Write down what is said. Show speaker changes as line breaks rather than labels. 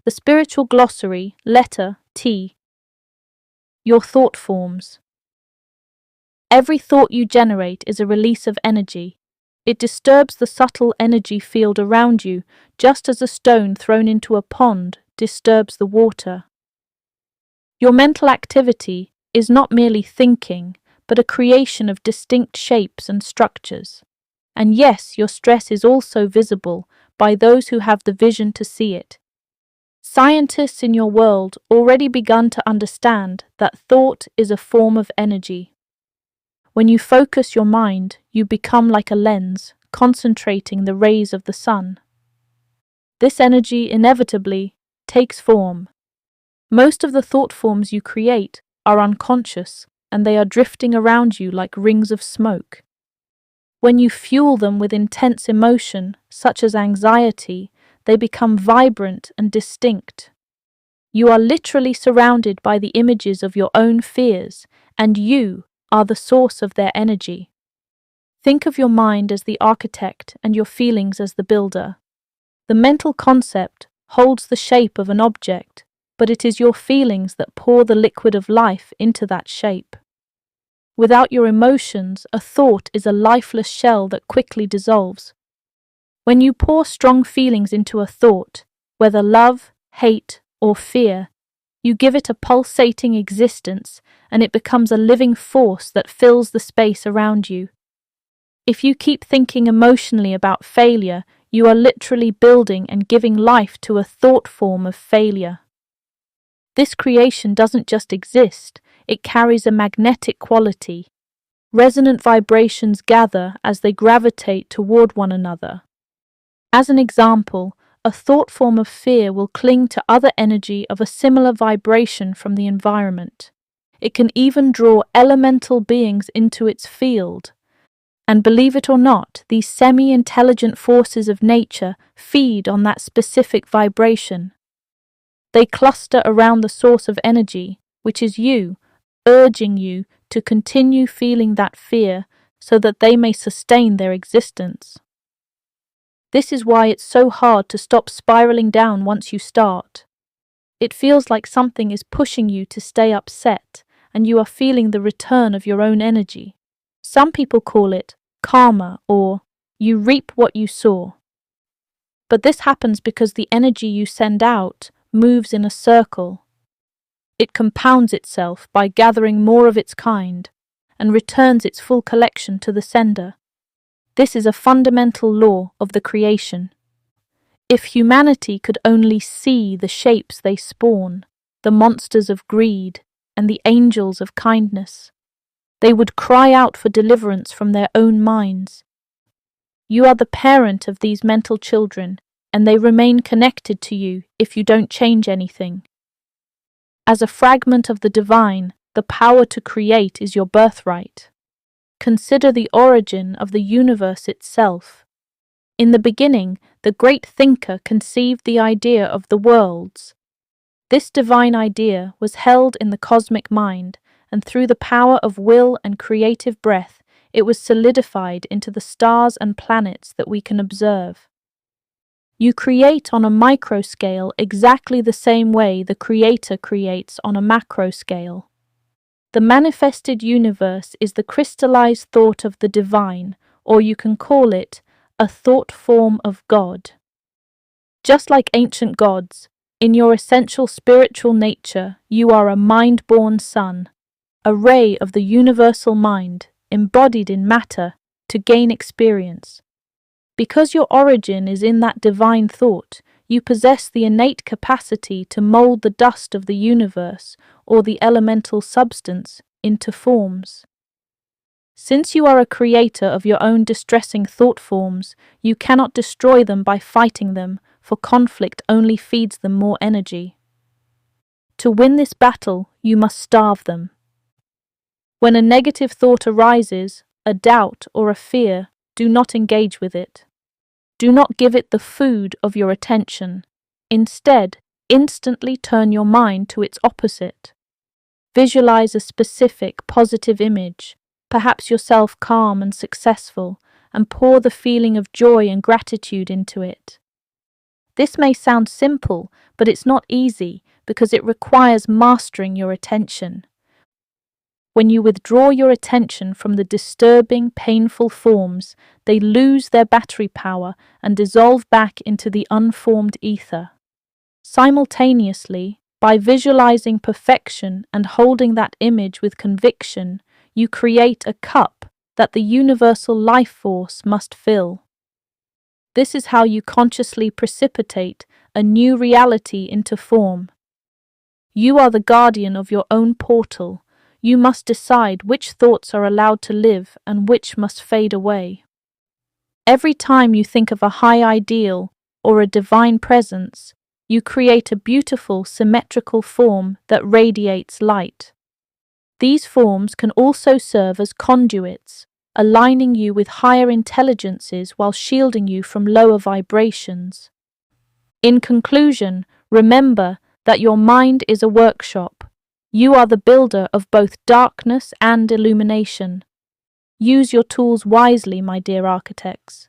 The spiritual glossary, letter T. Your thought forms. Every thought you generate is a release of energy. It disturbs the subtle energy field around you, just as a stone thrown into a pond disturbs the water. Your mental activity is not merely thinking, but a creation of distinct shapes and structures. And yes, your stress is also visible by those who have the vision to see it. Scientists in your world already begun to understand that thought is a form of energy. When you focus your mind, you become like a lens, concentrating the rays of the sun. This energy inevitably takes form. Most of the thought forms you create are unconscious, and they are drifting around you like rings of smoke. When you fuel them with intense emotion, such as anxiety, they become vibrant and distinct. You are literally surrounded by the images of your own fears, and you are the source of their energy. Think of your mind as the architect and your feelings as the builder. The mental concept holds the shape of an object, but it is your feelings that pour the liquid of life into that shape. Without your emotions, a thought is a lifeless shell that quickly dissolves. When you pour strong feelings into a thought, whether love, hate, or fear, you give it a pulsating existence, and it becomes a living force that fills the space around you. If you keep thinking emotionally about failure, you are literally building and giving life to a thought form of failure. This creation doesn't just exist, it carries a magnetic quality. Resonant vibrations gather as they gravitate toward one another. As an example, a thought form of fear will cling to other energy of a similar vibration from the environment. It can even draw elemental beings into its field. And believe it or not, these semi-intelligent forces of nature feed on that specific vibration. They cluster around the source of energy, which is you, urging you to continue feeling that fear so that they may sustain their existence. This is why it's so hard to stop spiraling down once you start. It feels like something is pushing you to stay upset, and you are feeling the return of your own energy. Some people call it karma, or you reap what you sow. But this happens because the energy you send out moves in a circle. It compounds itself by gathering more of its kind and returns its full collection to the sender. This is a fundamental law of the creation. If humanity could only see the shapes they spawn, the monsters of greed and the angels of kindness, they would cry out for deliverance from their own minds. You are the parent of these mental children, and they remain connected to you if you don't change anything. As a fragment of the divine, the power to create is your birthright. Consider the origin of the universe itself. In the beginning, the great thinker conceived the idea of the worlds. This divine idea was held in the cosmic mind, and through the power of will and creative breath, it was solidified into the stars and planets that we can observe. You create on a micro scale exactly the same way the Creator creates on a macro scale. The manifested universe is the crystallized thought of the divine, or you can call it a thought form of God. Just like ancient gods, in your essential spiritual nature, you are a mind-born son, a ray of the universal mind, embodied in matter, to gain experience. Because your origin is in that divine thought, you possess the innate capacity to mold the dust of the universe or the elemental substance into forms. Since you are a creator of your own distressing thought forms, you cannot destroy them by fighting them, for conflict only feeds them more energy. To win this battle, you must starve them. When a negative thought arises, a doubt or a fear, do not engage with it. Do not give it the food of your attention. Instead, instantly turn your mind to its opposite. Visualize a specific, positive image, perhaps yourself calm and successful, and pour the feeling of joy and gratitude into it. This may sound simple, but it's not easy because it requires mastering your attention. When you withdraw your attention from the disturbing, painful forms, they lose their battery power and dissolve back into the unformed ether. Simultaneously, by visualizing perfection and holding that image with conviction, you create a cup that the universal life force must fill. This is how you consciously precipitate a new reality into form. You are the guardian of your own portal. You must decide which thoughts are allowed to live and which must fade away. Every time you think of a high ideal or a divine presence, you create a beautiful, symmetrical form that radiates light. These forms can also serve as conduits, aligning you with higher intelligences while shielding you from lower vibrations. In conclusion, remember that your mind is a workshop. You are the builder of both darkness and illumination. Use your tools wisely, my dear architects.